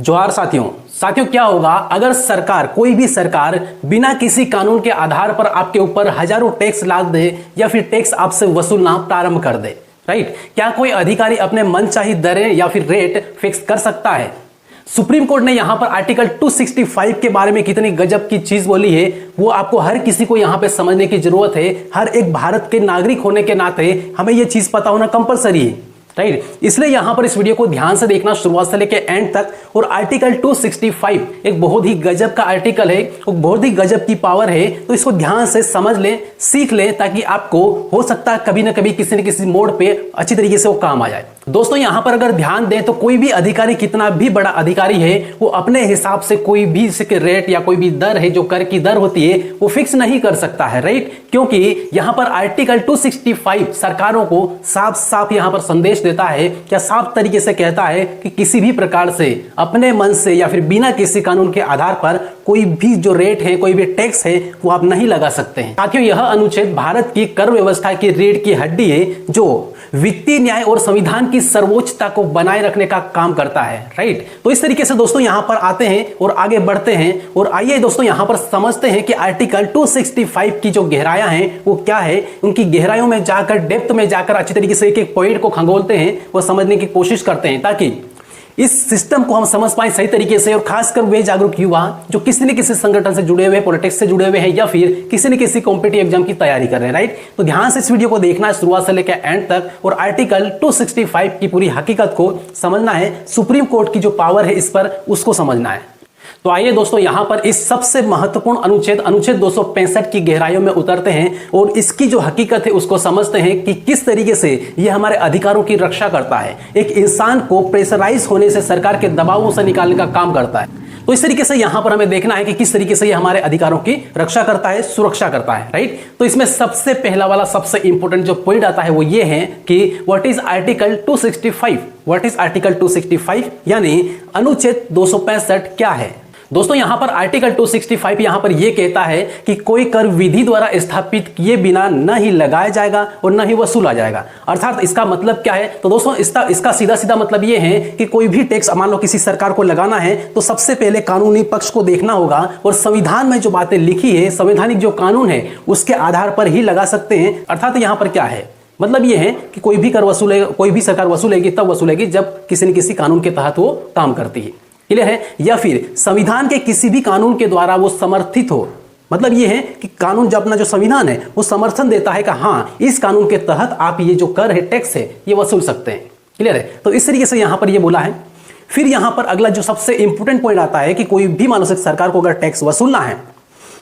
जोहार साथियों क्या होगा अगर सरकार, कोई भी सरकार बिना किसी कानून के आधार पर आपके ऊपर हजारों टैक्स लाद दे या फिर टैक्स आपसे वसूलना प्रारंभ कर दे। राइट, क्या कोई अधिकारी अपने मनचाही दरें या फिर रेट फिक्स कर सकता है? सुप्रीम कोर्ट ने यहां पर आर्टिकल 265 के बारे में कितनी गजब की चीज बोली है वो आपको हर किसी को यहां पे समझने की जरूरत है। हर एक भारत के नागरिक होने के नाते हमें यह चीज पता होना कंपलसरी है। राइट, इसलिए यहां पर इस वीडियो को ध्यान से देखना शुरुआत से लेकर एंड तक। और आर्टिकल 265 एक बहुत ही गजब का आर्टिकल है, बहुत ही गजब की पावर है, तो इसको ध्यान से समझ लें, सीख लें, ताकि आपको हो सकता है कभी ना कभी किसी न किसी मोड़ पे अच्छी तरीके से वो काम आ जाए। दोस्तों यहां पर अगर ध्यान दें तो कोई भी अधिकारी, कितना भी बड़ा अधिकारी है, वो अपने हिसाब से कोई भी रेट या कोई भी दर है, जो कर की दर होती है, वो फिक्स नहीं कर सकता है। राइट, क्योंकि यहां पर आर्टिकल 265 सरकारों को साफ साफ यहां पर संदेश देता है, क्या साफ तरीके से कहता है कि किसी भी प्रकार से अपने मन से या फिर बिना किसी कानून के आधार पर कोई भी जो रेट है, कोई भी टैक्स है, वो आप नहीं लगा सकते हैं। साथियों यह अनुच्छेद भारत की कर व्यवस्था की रीढ़ की हड्डी है, जो वित्तीय न्याय और संविधान की सर्वोच्चता को बनाए रखने का काम करता है। राइट, तो इस तरीके से दोस्तों यहां पर आते हैं और आगे बढ़ते हैं, और आइए दोस्तों यहां पर समझते हैं कि आर्टिकल 265 की जो गहराइयां हैं वो क्या है। उनकी गहराइयों में जाकर, डेप्थ में जाकर अच्छी तरीके से एक एक पॉइंट को खंगोलते हैं, वो समझने की कोशिश करते हैं, ताकि इस सिस्टम को हम समझ पाए सही तरीके से। और खासकर वे जागरूक युवा जो किसी न किसी संगठन से जुड़े हुए, पॉलिटिक्स से जुड़े हुए हैं, या फिर किसी न किसी कॉम्पिटिटिव एग्जाम की तैयारी कर रहे हैं। राइट, तो ध्यान से इस वीडियो को देखना है शुरुआत से लेकर एंड तक, और आर्टिकल 265 की पूरी हकीकत को समझना है। सुप्रीम कोर्ट की जो पावर है इस पर, उसको समझना है। तो आइए दोस्तों यहां पर इस सबसे महत्वपूर्ण अनुच्छेद 265 की गहराइयों में उतरते हैं और इसकी जो हकीकत है उसको समझते हैं कि किस तरीके से यह हमारे अधिकारों की रक्षा करता है, एक इंसान को प्रेशराइज होने से, सरकार के दबावों से निकालने का काम करता है। तो इस तरीके से यहां पर हमें देखना है कि किस तरीके से यह हमारे अधिकारों की रक्षा करता है, सुरक्षा करता है। राइट, तो इसमें सबसे पहला वाला सबसे इंपॉर्टेंट जो पॉइंट आता है वो ये है कि what is article 265, what is article 265 यानी अनुच्छेद 265 क्या है। दोस्तों यहां पर आर्टिकल 265 यहां पर यह कहता है कि कोई कर विधि द्वारा स्थापित किए बिना न ही लगाया जाएगा और न ही वसूला जाएगा। अर्थात इसका मतलब क्या है, तो दोस्तों इसका सीधा सीधा मतलब यह है कि कोई भी टैक्स मान लो किसी सरकार को लगाना है तो सबसे पहले कानूनी पक्ष को देखना होगा, और संविधान में जो बातें लिखी है, संवैधानिक जो कानून है, उसके आधार पर ही लगा सकते हैं। अर्थात यहां पर क्या है, मतलब यह है कि कोई भी कर वसूलेगा, कोई भी सरकार वसूलेगी तब वसूलेगी जब किसी न किसी कानून के तहत वो काम करती है। क्लियर है, या फिर संविधान के किसी भी कानून के द्वारा वो समर्थित हो। मतलब ये है कि कानून जो अपना जो संविधान है वो समर्थन देता है कि हाँ इस कानून के तहत आप ये जो कर है, टैक्स है, ये वसूल सकते हैं। क्लियर है, तो इस तरीके से यहां पर ये बोला है। फिर यहां पर अगला जो सबसे इंपॉर्टेंट पॉइंट आता है कि कोई भी मानसिक सरकार को अगर टैक्स वसूलना है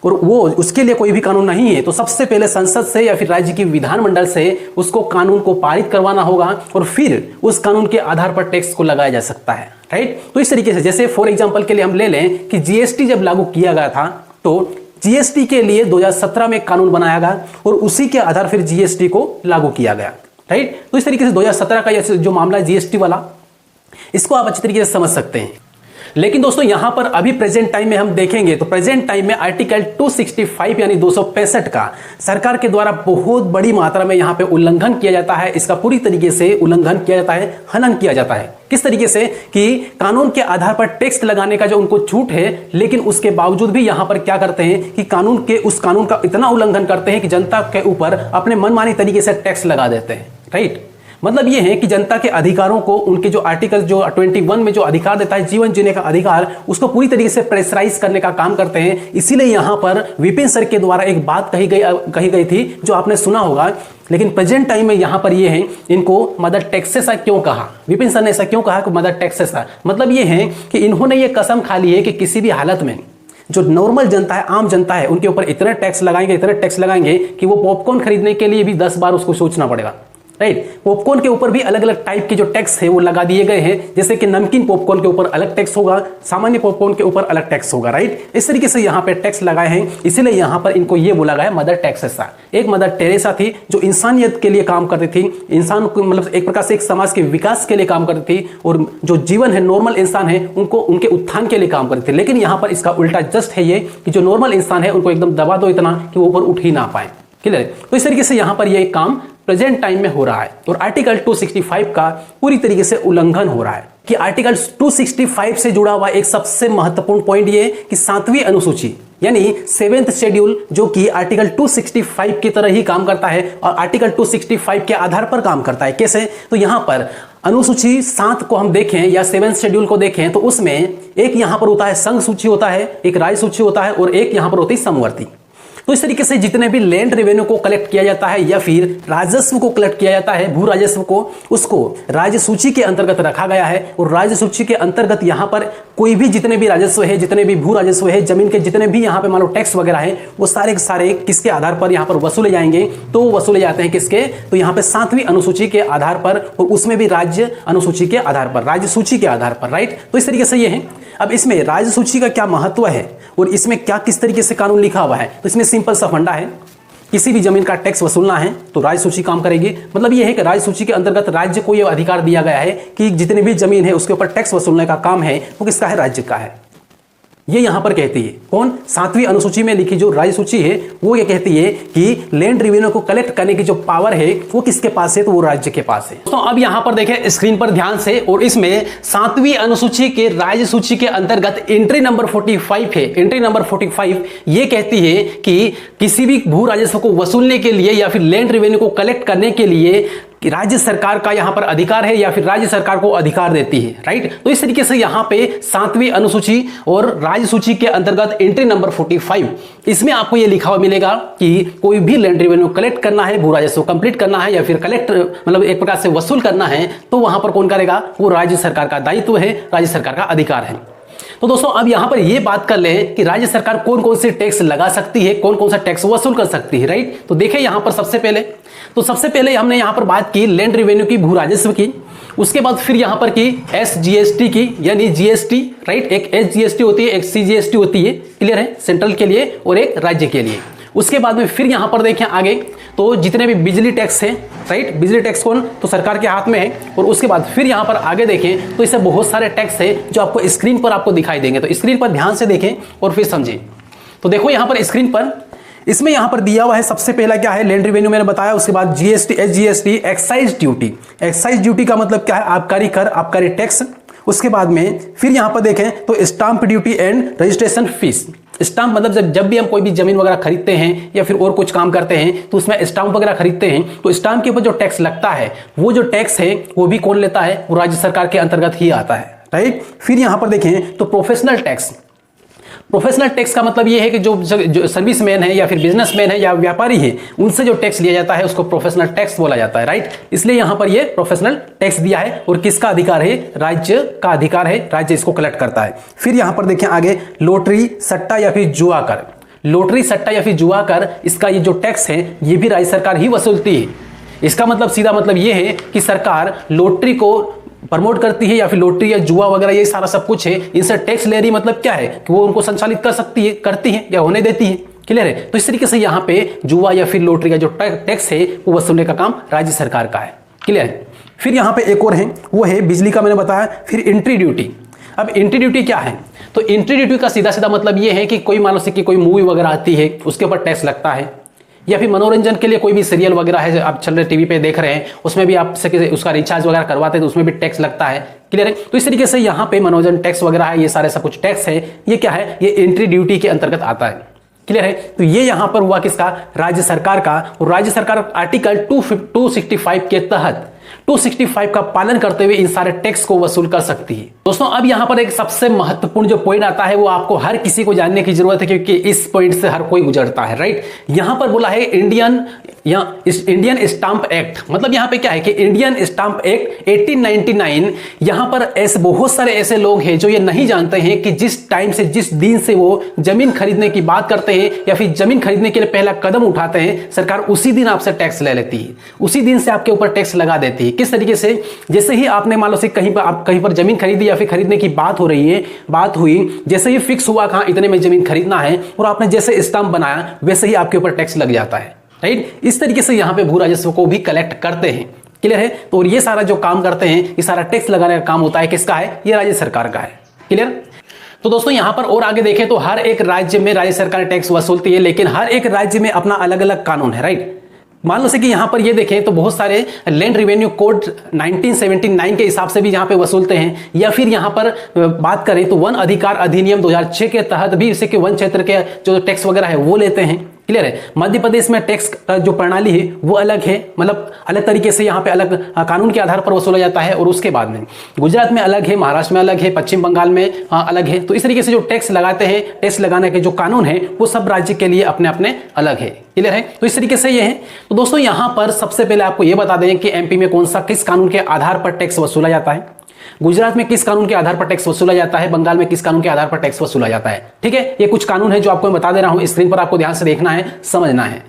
और वो उसके लिए कोई भी कानून नहीं है, तो सबसे पहले संसद से या फिर राज्य की विधानमंडल से उसको कानून को पारित करवाना होगा, और फिर उस कानून के आधार पर टैक्स को लगाया जा सकता है। राइट, तो इस तरीके से जैसे फॉर एग्जांपल के लिए हम ले लें कि जीएसटी जब लागू किया गया था, तो जीएसटी के लिए 2017 में कानून बनाया गया और उसी के आधार फिर जीएसटी को लागू किया गया। राइट, तो इस तरीके से 2017 का जो मामला है जीएसटी वाला, इसको आप अच्छी तरीके से समझ सकते हैं। लेकिन दोस्तों यहां पर अभी प्रेजेंट टाइम में हम देखेंगे तो प्रेजेंट टाइम में आर्टिकल 265 यानी 265 का सरकार के द्वारा बहुत बड़ी मात्रा में यहां पे उल्लंघन किया जाता है। इसका पूरी तरीके से उल्लंघन किया जाता है, हनन किया जाता है। किस तरीके से कि कानून के आधार पर टैक्स लगाने का जो उनको छूट है, लेकिन उसके बावजूद भी यहां पर क्या करते हैं कि उस कानून का इतना उल्लंघन करते हैं कि जनता के ऊपर अपने मनमानी तरीके से टैक्स लगा देते हैं। राइट, मतलब यह है कि जनता के अधिकारों को, उनके जो आर्टिकल जो 21 में जो अधिकार देता है जीवन जीने का अधिकार, उसको पूरी तरीके से प्रेशराइज करने का काम करते हैं। इसीलिए यहां पर विपिन सर के द्वारा एक बात कही गई थी जो आपने सुना होगा, लेकिन प्रेजेंट टाइम में यहां पर यह है, इनको मदर टेरेसा क्यों कहा, विपिन सर ने ऐसा क्यों कहा कि मदर टेरेसा, मतलब यह है कि इन्होंने ये कसम खा ली है कि किसी भी हालत में जो नॉर्मल जनता है, आम जनता है, उनके ऊपर इतने टैक्स लगाएंगे कि वो पॉपकॉर्न खरीदने के लिए भी 10 बार उसको सोचना पड़ेगा। राइट, पॉपकॉर्न के ऊपर भी अलग अलग टाइप के जो टैक्स है वो लगा दिए गए हैं, जैसे कि नमकीन पॉपकॉर्न के ऊपर अलग टैक्स होगा, सामान्य पॉपकॉर्न के ऊपर अलग टैक्स होगा। राइट, इस तरीके से यहाँ पे टैक्स लगाए हैं, इसीलिए यहाँ पर इनको ये बोला गया मदर टेरेसा। एक मदर टेरेसा थी जो इंसानियत के लिए काम करती थी, इंसान को मतलब एक प्रकार से एक समाज के विकास के लिए काम करती थी, और जो जीवन है, नॉर्मल इंसान है, उनको उनके उत्थान के लिए काम करती थी। लेकिन यहाँ पर इसका उल्टा जस्ट है ये कि जो नॉर्मल इंसान है उनको एकदम दबा दो इतना कि वो ऊपर उठ ही ना पाए। क्लियर है, तो इस तरीके से यहाँ पर ये काम प्रेजेंट टाइम में हो रहा है और आर्टिकल 265 का पूरी तरीके से उल्लंघन हो रहा है। कि आर्टिकल 265 से जुड़ा हुआ एक सबसे महत्वपूर्ण पॉइंट ये कि 7वीं अनुसूची यानी 7th शेड्यूल जो कि आर्टिकल 265 की तरह ही काम करता है और आर्टिकल 265 के आधार पर काम करता है। कैसे? तो यहां पर अनुसूची 7 को हम देखें या 7th शेड्यूल को देखें तो उसमें एक यहां पर होता है संघ सूची होता है, एक राज्य सूची होता है और एक यहां पर होती है समवर्ती। तो इस तरीके से जितने भी लैंड रेवेन्यू को कलेक्ट किया जाता है या फिर राजस्व को कलेक्ट किया जाता है, भू राजस्व को, उसको राज्य सूची के अंतर्गत रखा गया है। और राज्य सूची के अंतर्गत यहां पर कोई भी जितने भी राजस्व है, जितने भी भू राजस्व है, जमीन के जितने भी यहां पे मान लो टैक्स वगैरह है, वो सारे के सारे किसके आधार पर यहां पर वसूले जाएंगे? तो वसूले जाते हैं किसके? तो यहां पर 7वीं अनुसूची के आधार पर और उसमें भी राज्य अनुसूची के आधार पर, राज्य सूची के आधार पर, राइट। तो इस तरीके से ये है। अब इसमें राज्य सूची का क्या महत्व है और इसमें क्या किस तरीके से कानून लिखा हुआ है? तो इसमें सिंपल सा फंडा है, किसी भी जमीन का टैक्स वसूलना है तो राज्य सूची काम करेगी। मतलब यह है कि राज्य सूची के अंतर्गत राज्य को यह अधिकार दिया गया है कि जितनी भी जमीन है उसके ऊपर टैक्स वसूलने का काम है वो किसका है? राज्य का है। ये यहां पर कहती है कौन? 7वीं अनुसूची में लिखी जो राज्य सूची है वो ये कहती है कि लैंड रेवेन्यू को कलेक्ट करने की जो पावर है वो किसके पास है? तो वो राज्य के पास है। दोस्तों अब यहां पर देखें स्क्रीन पर ध्यान से, और इसमें 7वीं अनुसूची के राज्य सूची के अंतर्गत एंट्री नंबर 45 है। एंट्री नंबर 45 ये कहती है कि किसी भी भू राजस्व को वसूलने के लिए या फिर लैंड रेवेन्यू को कलेक्ट करने के लिए कि राज्य सरकार का यहां पर अधिकार है या फिर राज्य सरकार को अधिकार देती है, राइट। तो इस तरीके से यहां पे 7वीं अनुसूची और राज्य सूची के अंतर्गत एंट्री नंबर 45 इसमें आपको यह लिखा हुआ मिलेगा कि कोई भी लैंड रेवेन्यू कलेक्ट करना है, भू राजस्व कंप्लीट करना है या फिर कलेक्ट मतलब एक प्रकार से वसूल करना है तो वहां पर कौन करेगा? वो राज्य सरकार का दायित्व है, राज्य सरकार का अधिकार है। तो दोस्तों अब यहां पर यह बात कर लें कि राज्य सरकार कौन कौन से टैक्स लगा सकती है, कौन कौन सा टैक्स वसूल कर सकती है, राइट। तो देखें यहां पर सबसे पहले हमने यहां पर बात की लैंड रेवेन्यू की, भू राजस्व की। उसके बाद फिर यहां पर की SGST की यानी GST, राइट। एक SGST होती है, एक CGST होती है, क्लियर है, सेंट्रल के लिए और एक राज्य के लिए। उसके बाद में फिर यहां पर देखें आगे तो जितने भी बिजली टैक्स हैं, राइट। बिजली टैक्स कौन? तो सरकार के हाथ में है। और उसके बाद फिर यहां पर आगे देखें तो इससे बहुत सारे टैक्स है जो आपको स्क्रीन पर आपको दिखाई देंगे। तो स्क्रीन पर ध्यान से देखें और फिर समझें। तो देखो यहां पर स्क्रीन पर इसमें यहां पर दिया हुआ है सबसे पहला क्या है? लैंड रेवेन्यू मैंने बताया। उसके बाद GST, SGST, excise duty. Excise duty का मतलब क्या है? आबकारी कर, आबकारी टैक्स। उसके बाद में फिर यहां पर देखें तो stamp duty and registration fees. Stamp मतलब जब भी हम कोई भी जमीन वगैरह खरीदते हैं या फिर और कुछ काम करते हैं तो उसमें स्टाम्प वगैरह खरीदते हैं तो स्टाम्प के ऊपर जो टैक्स लगता है वो जो टैक्स है वो भी कौन लेता है? वो राज्य सरकार के अंतर्गत ही आता है, राइट। फिर यहां पर देखें तो प्रोफेशनल टैक्स। प्रोफेशनल टैक्स का मतलब ये है कि जो सर्विसमैन है या फिर बिजनेसमैन है या व्यापारी है उनसे जो टैक्स लिया जाता है उसको प्रोफेशनल टैक्स बोला जाता है, राइट। इसलिए यहां पर ये प्रोफेशनल टैक्स दिया है और किसका अधिकार है? राज्य का अधिकार है, राज्य इसको कलेक्ट करता है। फिर यहां पर देखें आगे लॉटरी, सट्टा या फिर जुआ कर। लॉटरी, सट्टा या फिर जुआ कर, इसका ये जो टैक्स है ये भी राज्य सरकार ही वसूलती है। इसका मतलब सीधा मतलब ये है कि सरकार लॉटरी को प्रमोट करती है या फिर लॉटरी या जुआ वगैरह ये सारा सब कुछ है, इनसे टैक्स ले रही, मतलब क्या है कि वो उनको संचालित कर सकती है, करती है या होने देती है, क्लियर है। तो इस तरीके से यहाँ पे जुआ या फिर लॉटरी का जो टैक्स है वो वसूलने का काम राज्य सरकार का है, क्लियर है। फिर यहाँ पे एक और है, वो है बिजली का, मैंने बताया। फिर एंट्री ड्यूटी। अब एंट्री ड्यूटी क्या है? तो एंट्री ड्यूटी का सीधा सीधा मतलब ये है कि कोई मान लो कि कोई मूवी वगैरह आती है उसके ऊपर टैक्स लगता है, या फिर मनोरंजन के लिए कोई भी सीरियल वगैरह है आप चल रहे टीवी पे देख रहे हैं उसमें भी आप उसका रिचार्ज वगैरह करवाते हैं तो उसमें भी टैक्स लगता है, क्लियर है। तो इस तरीके से यहाँ पे मनोरंजन टैक्स वगैरह है, ये सारे सब कुछ टैक्स है, ये क्या है? ये एंट्री ड्यूटी के अंतर्गत आता है, क्लियर है। तो ये यहां पर हुआ किसका? राज्य सरकार का। और राज्य सरकार आर्टिकल 265 के तहत 265 का पालन करते हुए इन सारे टैक्स को वसूल कर सकती है। दोस्तों अब यहां पर एक सबसे महत्वपूर्ण जो पॉइंट आता है वो आपको हर किसी को जानने की जरूरत है क्योंकि इस पॉइंट से हर कोई गुजरता है, राइट। यहां पर बोला है इंडियन स्टाम्प एक्ट। मतलब यहां पे क्या है कि इंडियन स्टाम्प एक्ट 1899। यहां पर ऐसे बहुत सारे ऐसे लोग हैं जो ये नहीं जानते हैं कि जिस टाइम से, जिस दिन से वो जमीन खरीदने की बात करते हैं या फिर जमीन खरीदने के लिए पहला कदम उठाते हैं, सरकार उसी दिन आपसे टैक्स ले लेती है, उसी दिन से आपके ऊपर टैक्स लगा देती है। किस तरीके से? जैसे ही आपने मान लो से कहीं पर जमीन खरीदी या फिर खरीदने की बात हो रही है, बात हुई, जैसे ही फिक्स हुआ कहां इतने में जमीन खरीदना है और आपने जैसे स्टाम्प बनाया वैसे ही आपके ऊपर टैक्स लग जाता है, राइट। इस तरीके से यहां पे भू राजस्व को भी कलेक्ट करते हैं, क्लियर है। तो ये सारा जो काम करते हैं, ये सारा टैक्स लगाने का काम होता है किसका है? ये राज्य सरकार का है, क्लियर। तो दोस्तों यहां पर और आगे देखें तो हर एक राज्य में राज्य सरकार टैक्स वसूलती है, लेकिन हर एक राज्य में अपना अलग अलग कानून है, राइट। मान लो से कि यहाँ पर ये देखें तो बहुत सारे लैंड रेवेन्यू कोड 1979 के हिसाब से भी यहाँ पे वसूलते हैं, या फिर यहाँ पर बात करें तो वन अधिकार अधिनियम 2006 के तहत भी इससे कि वन क्षेत्र के जो टैक्स वगैरह है वो लेते हैं। क्लियर है। मध्य प्रदेश में टैक्स का जो प्रणाली है वो अलग है, मतलब अलग तरीके से यहाँ पे अलग कानून के आधार पर वसूला जाता है। और उसके बाद में गुजरात में अलग है, महाराष्ट्र में अलग है, पश्चिम बंगाल में अलग है। तो इस तरीके से जो टैक्स लगाते हैं, टैक्स लगाने के जो कानून है वो सब राज्य के लिए अपने अपने अलग है। क्लियर है। तो इस तरीके से ये है। तो दोस्तों यहाँ पर सबसे पहले आपको ये बता दें कि एमपी में कौन सा किस कानून के आधार पर टैक्स वसूला जाता है, गुजरात में किस कानून के आधार पर टैक्स वसूला जाता है, बंगाल में किस कानून के आधार पर टैक्स वसूला जाता है। ठीक है, ये कुछ कानून है जो आपको मैं बता दे रहा हूं, स्क्रीन पर आपको ध्यान से देखना है, समझना है।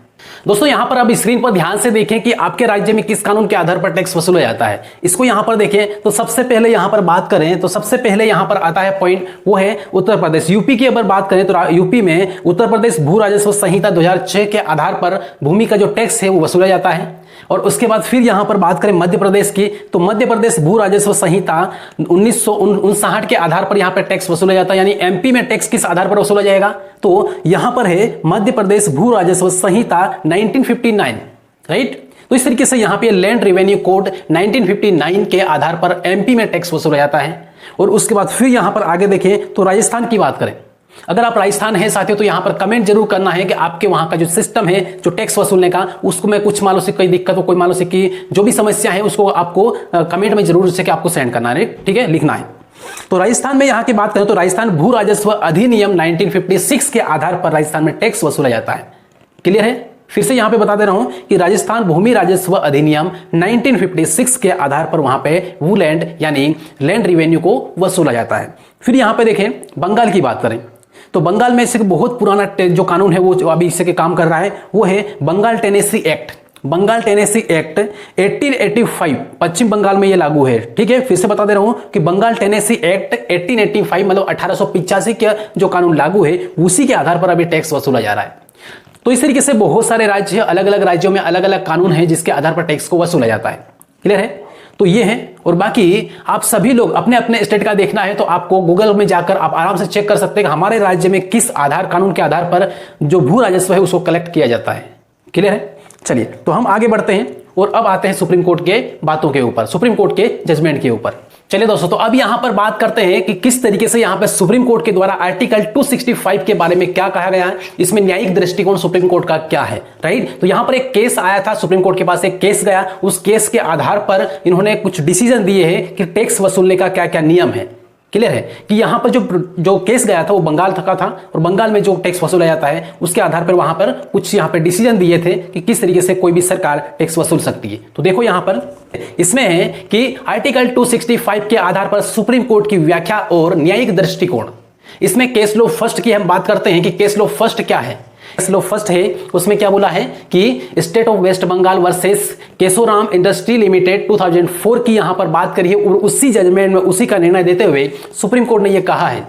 दोस्तों यहां पर आप स्क्रीन पर ध्यान से देखें कि आपके राज्य में किस कानून के आधार पर टैक्स वसूला जाता है। इसको यहां पर देखें तो सबसे पहले यहां पर बात करें तो सबसे पहले यहां पर आता है पॉइंट, वो है उत्तर प्रदेश। यूपी की अगर बात करें तो यूपी में उत्तर प्रदेश भू राजस्व संहिता 2006 के आधार पर भूमि का जो टैक्स है वो वसूला जाता है। और उसके बाद फिर यहां पर बात करें मध्य प्रदेश की, तो मध्य प्रदेश भू राजस्व संहिता 1959 के आधार पर यहां पर टैक्स वसूला जाता है। यानी एमपी में टैक्स किस आधार पर वसूला जाएगा, तो यहां पर है मध्य प्रदेश भू राजस्व संहिता 1959, राइट। तो इस तरीके से यहां पे लैंड रेवेन्यू कोड 1959 के आधार पर एमपी में टैक्स वसूला जाता है। और उसके बाद फिर यहां पर आगे देखें तो राजस्थान की बात करें, अगर आप राजस्थान है साथियों तो यहां पर कमेंट जरूर करना है कि आपके वहां का जो सिस्टम है जो टैक्स वसूलने का, उसको मैं कुछ मान लो से कोई दिक्कत हो, कोई मान लो से कि जो भी समस्या है उसको आपको कमेंट में जरूर से कि आपको सेंड करना है, ठीक है, लिखना है। तो राजस्थान में यहां की बात करें तो राजस्थान भू राजस्व अधिनियम 1956 के आधार पर राजस्थान में टैक्स वसूला जाता है। क्लियर है। फिर से यहां पे बता दे रहा हूं कि राजस्थान भूमि राजस्व अधिनियम 1956 के आधार पर वहां पे वो लैंड यानी लैंड रेवेन्यू को वसूला जाता है। फिर यहां पे देखें बंगाल की बात करें तो बंगाल में इससे बहुत पुराना जो कानून है वो अभी इससे के काम कर रहा है, वो है Bengal tenancy act. Bengal tenancy act 1885 Paschim Bengal में ये लागू है। ठीक है, फिर से बता दे रहा हूं कि बंगाल टेनेसी एक्ट 1885 मतलब 1885 का जो कानून लागू है उसी के आधार पर अभी टैक्स वसूला जा रहा है। तो इस तरीके से बहुत सारे राज्य, अलग अलग राज्यों में अलग अलग कानून है जिसके आधार पर टैक्स को वसूला जाता है। क्लियर है। तो ये है। और बाकी आप सभी लोग अपने अपने स्टेट का देखना है तो आपको गूगल में जाकर आप आराम से चेक कर सकते हैं कि हमारे राज्य में किस आधार कानून के आधार पर जो भू राजस्व है उसको कलेक्ट किया जाता है। क्लियर है। चलिए तो हम आगे बढ़ते हैं और अब आते हैं सुप्रीम कोर्ट के बातों के ऊपर, सुप्रीम कोर्ट के जजमेंट के ऊपर। चलिए दोस्तों, तो अब यहां पर बात करते हैं कि किस तरीके से यहां पर सुप्रीम कोर्ट के द्वारा आर्टिकल 265 के बारे में क्या कहा गया है, इसमें न्यायिक दृष्टिकोण सुप्रीम कोर्ट का क्या है, राइट। तो यहां पर एक केस आया था, सुप्रीम कोर्ट के पास एक केस गया, उस केस के आधार पर इन्होंने कुछ डिसीजन दिए हैं कि टैक्स वसूलने का क्या क्या नियम है। क्लियर है कि यहां पर जो केस गया था वो बंगाल का था और बंगाल में जो टैक्स वसूला जाता है उसके आधार पर वहां पर कुछ यहां पर डिसीजन दिए थे कि किस तरीके से कोई भी सरकार टैक्स वसूल सकती है। तो देखो यहां पर इसमें है कि आर्टिकल 265 के आधार पर सुप्रीम कोर्ट की व्याख्या और न्यायिक दृष्टिकोण। इसमें केस लॉ फर्स्ट की हम बात करते हैं कि केस लॉ फर्स्ट क्या है। केस लॉ फर्स्ट है, उसमें क्या बोला है कि state of west Bengal versus Kesoram industry limited 2004 की यहां पर बात करी है। और उसी जजमेंट में उसी का निर्णय देते हुए सुप्रीम कोर्ट ने यह कहा है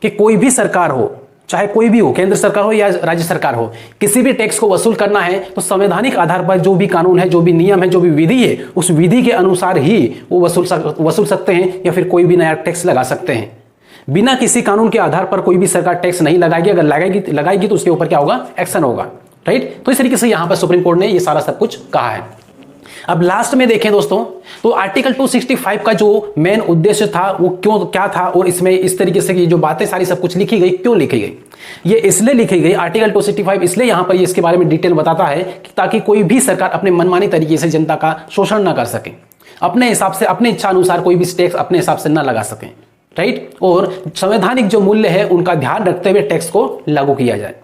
कि कोई भी सरकार हो, चाहे कोई भी हो, केंद्र सरकार हो या राज्य सरकार हो, किसी भी टैक्स को वसूल करना है तो संवैधानिक आधार पर जो भी कानून है, जो भी नियम है, जो भी विधि है, उस विधि के अनुसार ही वो वसूल सकते हैं या फिर कोई भी नया टैक्स लगा सकते हैं। बिना किसी कानून के आधार पर कोई भी सरकार टैक्स नहीं लगाएगी, अगर लगाएगी तो उसके ऊपर क्या होगा, एक्शन होगा, राइट। तो इस तरीके से यहां पर सुप्रीम कोर्ट ने ये सारा सब कुछ कहा है। अब लास्ट में देखें दोस्तों तो आर्टिकल 265 का जो मेन उद्देश्य था वो क्या था और इसमें इस तरीके से ये जो बातें सारी सब कुछ लिखी गई, क्यों लिखी गई, ये इसलिए लिखी गई आर्टिकल 265 इसलिए यहां पर ये इसके बारे में डिटेल बताता है कि ताकि कोई भी सरकार अपने मनमानी तरीके से जनता का शोषण ना कर सके, अपने हिसाब से अपने इच्छा अनुसार कोई भी टैक्स अपने हिसाब से ना लगा सके, राइट। और संवैधानिक जो मूल्य है उनका ध्यान रखते हुए टैक्स को लागू किया जाए,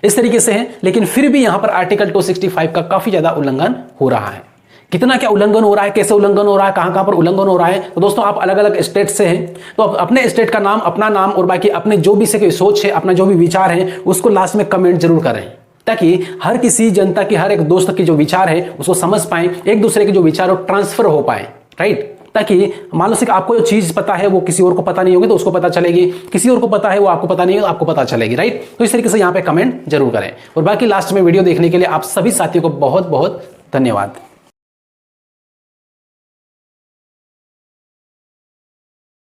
इस तरीके से है। लेकिन फिर भी यहां पर आर्टिकल 265 का काफी ज्यादा उल्लंघन हो रहा है। कितना क्या उल्लंघन हो रहा है, कैसे उल्लंघन हो रहा है, कहां पर उल्लंघन हो रहा है। तो दोस्तों आप अलग अलग स्टेट से हैं तो अपने स्टेट का नाम, अपना नाम और बाकी अपने जो भी से सोच है, अपना जो भी विचार है उसको लास्ट में कमेंट जरूर करें ताकि हर किसी जनता की, हर एक दोस्त की जो विचार है उसको समझ पाए, एक दूसरे के जो विचार हो ट्रांसफर हो पाए, राइट। ताकि मान लो से आपको जो चीज पता है वो किसी और को पता नहीं होगी तो उसको पता चलेगी, किसी और को पता है वो आपको पता नहीं होगा, आपको पता चलेगी, राइट। तो इस तरीके से यहाँ पे कमेंट जरूर करें। और बाकी लास्ट में वीडियो देखने के लिए आप सभी साथियों को बहुत बहुत धन्यवाद।